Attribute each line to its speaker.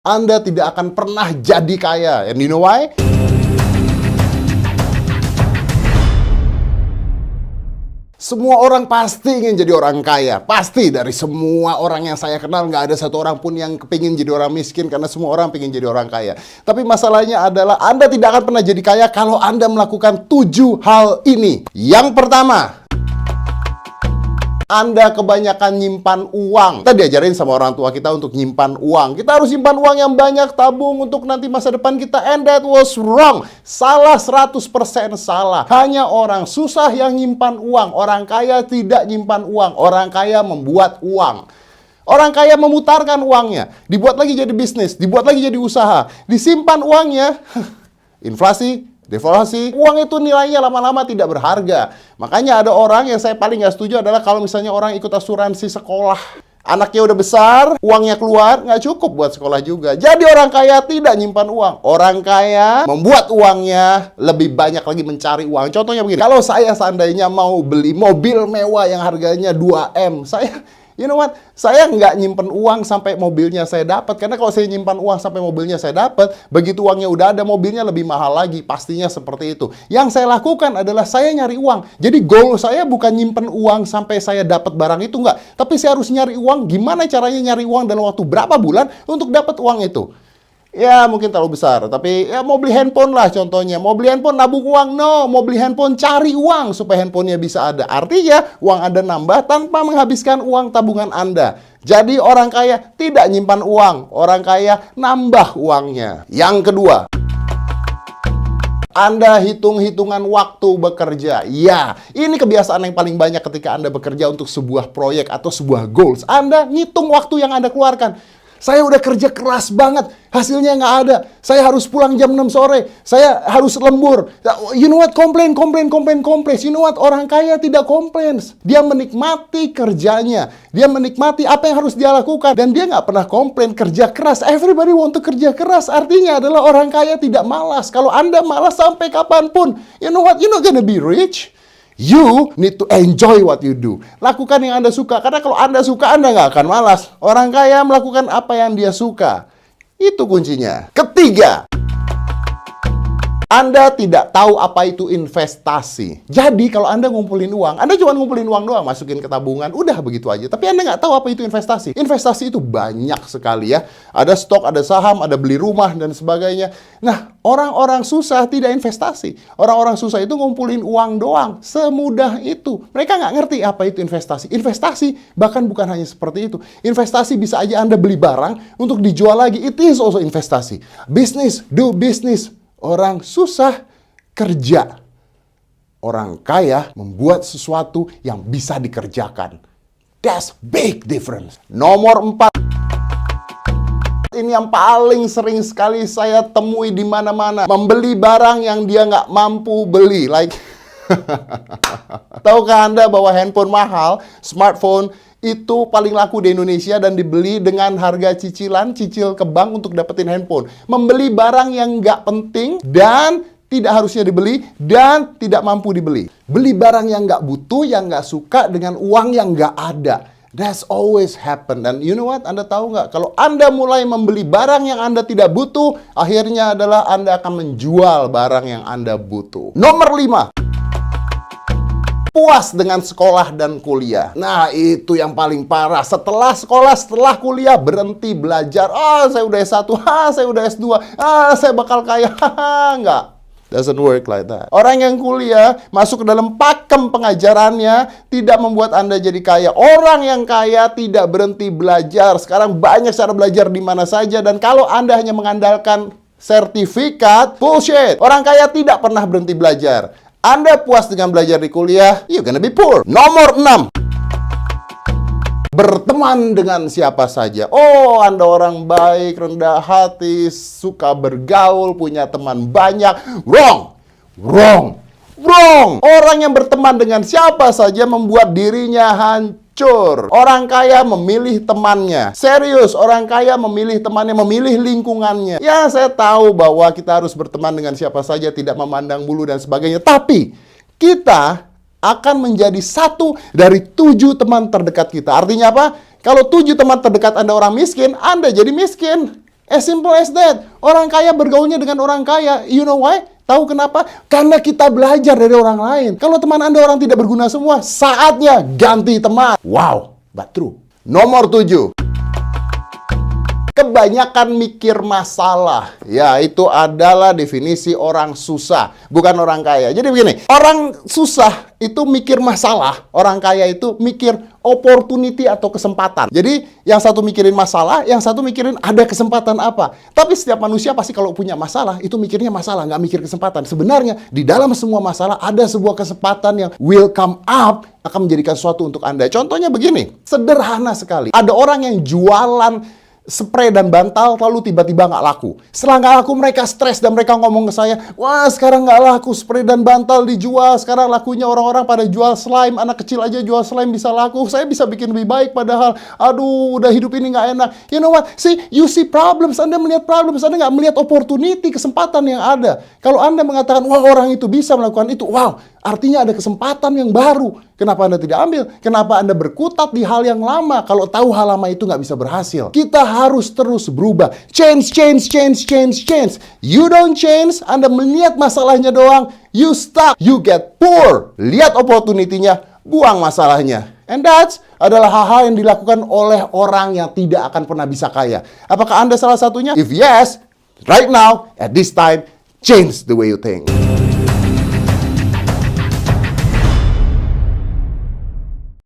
Speaker 1: Anda tidak akan pernah jadi kaya. And you know why? Semua orang pasti ingin jadi orang kaya. Pasti dari semua orang yang saya kenal, nggak ada satu orang pun yang kepingin jadi orang miskin, karena semua orang pengen jadi orang kaya. Tapi masalahnya adalah Anda tidak akan pernah jadi kaya kalau Anda melakukan 7 hal ini. Yang pertama, Anda kebanyakan nyimpan uang. Kita diajarin sama orang tua kita untuk nyimpan uang. Kita harus nyimpan uang yang banyak, tabung untuk nanti masa depan kita. And that was wrong. Salah, 100% salah. Hanya orang susah yang nyimpan uang. Orang kaya tidak nyimpan uang. Orang kaya membuat uang. Orang kaya memutarkan uangnya. Dibuat lagi jadi bisnis. Dibuat lagi jadi usaha. Disimpan uangnya. Inflasi. Devaluasi, uang itu nilainya lama-lama tidak berharga. Makanya ada orang yang saya paling nggak setuju adalah kalau misalnya orang ikut asuransi sekolah. Anaknya udah besar, uangnya keluar, nggak cukup buat sekolah juga. Jadi orang kaya tidak nyimpan uang. Orang kaya membuat uangnya, lebih banyak lagi mencari uang. Contohnya begini, kalau saya seandainya mau beli mobil mewah yang harganya 2M, you know what? Saya nggak nyimpen uang sampai mobilnya saya dapat. Karena kalau saya nyimpan uang sampai mobilnya saya dapat, begitu uangnya udah ada, mobilnya lebih mahal lagi. Pastinya seperti itu. Yang saya lakukan adalah saya nyari uang. Jadi goal saya bukan nyimpen uang sampai saya dapat barang itu, nggak. Tapi saya harus nyari uang. Gimana caranya nyari uang dalam waktu berapa bulan untuk dapat uang itu? Ya mungkin terlalu besar, tapi ya mau beli handphone lah contohnya. Mau beli handphone nabung uang? No, mau beli handphone cari uang supaya handphonenya bisa ada. Artinya uang Anda nambah tanpa menghabiskan uang tabungan Anda. Jadi orang kaya tidak nyimpan uang, orang kaya nambah uangnya. Yang kedua, Anda hitung-hitungan waktu bekerja. Ya, ini kebiasaan yang paling banyak ketika Anda bekerja untuk sebuah proyek atau sebuah goals. Anda ngitung waktu yang Anda keluarkan. Saya udah kerja keras banget, hasilnya nggak ada. Saya harus pulang jam 6 sore. Saya harus lembur. You know what? Komplain. You know what? Orang kaya tidak komplain. Dia menikmati kerjanya. Dia menikmati apa yang harus dia lakukan. Dan dia nggak pernah komplain kerja keras. Everybody want to kerja keras. Artinya adalah orang kaya tidak malas. Kalau Anda malas sampai kapanpun, you know what? You're not gonna be rich. You need to enjoy what you do. Lakukan yang Anda suka. Karena kalau Anda suka, Anda nggak akan malas. Orang kaya melakukan apa yang dia suka. Itu kuncinya. Ketiga, Anda tidak tahu apa itu investasi. Jadi kalau Anda ngumpulin uang, Anda cuma ngumpulin uang doang, masukin ke tabungan, udah begitu aja. Tapi Anda nggak tahu apa itu investasi. Investasi itu banyak sekali ya. Ada stok, ada saham, ada beli rumah, dan sebagainya. Nah, orang-orang susah tidak investasi. Orang-orang susah itu ngumpulin uang doang. Semudah itu. Mereka nggak ngerti apa itu investasi. Investasi bahkan bukan hanya seperti itu. Investasi bisa aja Anda beli barang untuk dijual lagi. It is also investasi. Business, do business. Orang susah kerja. Orang kaya membuat sesuatu yang bisa dikerjakan. That's big difference. Nomor 4. Ini yang paling sering sekali saya temui di mana-mana. Membeli barang yang dia nggak mampu beli. Like, tahukah Anda bahwa handphone mahal, smartphone, itu paling laku di Indonesia dan dibeli dengan harga cicilan, cicil ke bank untuk dapetin handphone. Membeli barang yang nggak penting dan tidak harusnya dibeli dan tidak mampu dibeli. Beli barang yang nggak butuh, yang nggak suka dengan uang yang nggak ada. That's always happen. Dan you know what? Anda tahu nggak? Kalau Anda mulai membeli barang yang Anda tidak butuh, akhirnya adalah Anda akan menjual barang yang Anda butuh. Nomor 5. Puas dengan sekolah dan kuliah. Nah, itu yang paling parah. Setelah sekolah, setelah kuliah, berhenti belajar. Saya udah S1, saya udah S2, saya bakal kaya. Enggak. Doesn't work like that. Orang yang kuliah, masuk ke dalam pakem pengajarannya, tidak membuat Anda jadi kaya. Orang yang kaya tidak berhenti belajar. Sekarang banyak cara belajar di mana saja. Dan kalau Anda hanya mengandalkan sertifikat, bullshit. Orang kaya tidak pernah berhenti belajar. Anda puas dengan belajar di kuliah, you're gonna be poor. Nomor 6. Berteman dengan siapa saja. Oh, Anda orang baik, rendah hati, suka bergaul, punya teman banyak. Wrong. Orang yang berteman dengan siapa saja membuat dirinya hancur. Orang kaya memilih temannya. Serius, orang kaya memilih temannya, memilih lingkungannya. Ya, saya tahu bahwa kita harus berteman dengan siapa saja, tidak memandang bulu dan sebagainya. Tapi, kita akan menjadi 1 dari 7 teman terdekat kita. Artinya apa? Kalau 7 teman terdekat Anda orang miskin, Anda jadi miskin. As simple as that. Orang kaya bergaulnya dengan orang kaya. You know why? Tahu kenapa? Karena kita belajar dari orang lain. Kalau teman Anda orang tidak berguna semua, saatnya ganti teman. Wow, but true. Nomor 7. Kebanyakan mikir masalah. Ya, itu adalah definisi orang susah, bukan orang kaya. Jadi begini, orang susah itu mikir masalah, orang kaya itu mikir opportunity atau kesempatan. Jadi, yang satu mikirin masalah, yang satu mikirin ada kesempatan apa. Tapi setiap manusia pasti kalau punya masalah, itu mikirnya masalah, nggak mikir kesempatan. Sebenarnya, di dalam semua masalah ada sebuah kesempatan yang will come up, akan menjadikan sesuatu untuk Anda. Contohnya begini, sederhana sekali. Ada orang yang jualan spray dan bantal lalu tiba-tiba nggak laku. Setelah nggak laku mereka stres dan mereka ngomong ke saya, wah sekarang nggak laku spray dan bantal dijual, sekarang lakunya orang-orang pada jual slime, anak kecil aja jual slime bisa laku, saya bisa bikin lebih baik padahal, aduh udah hidup ini nggak enak. You know what? See, you see problems, Anda melihat problems, Anda nggak melihat opportunity, kesempatan yang ada. Kalau Anda mengatakan, wah orang itu bisa melakukan itu, wow, artinya ada kesempatan yang baru. Kenapa Anda tidak ambil? Kenapa Anda berkutat di hal yang lama? Kalau tahu hal lama itu nggak bisa berhasil. Kita harus terus berubah. Change. You don't change, Anda melihat masalahnya doang, you stuck, you get poor. Lihat opportunity-nya, buang masalahnya. And that adalah hal-hal yang dilakukan oleh orang yang tidak akan pernah bisa kaya. Apakah Anda salah satunya? If yes, right now, at this time, change the way you think.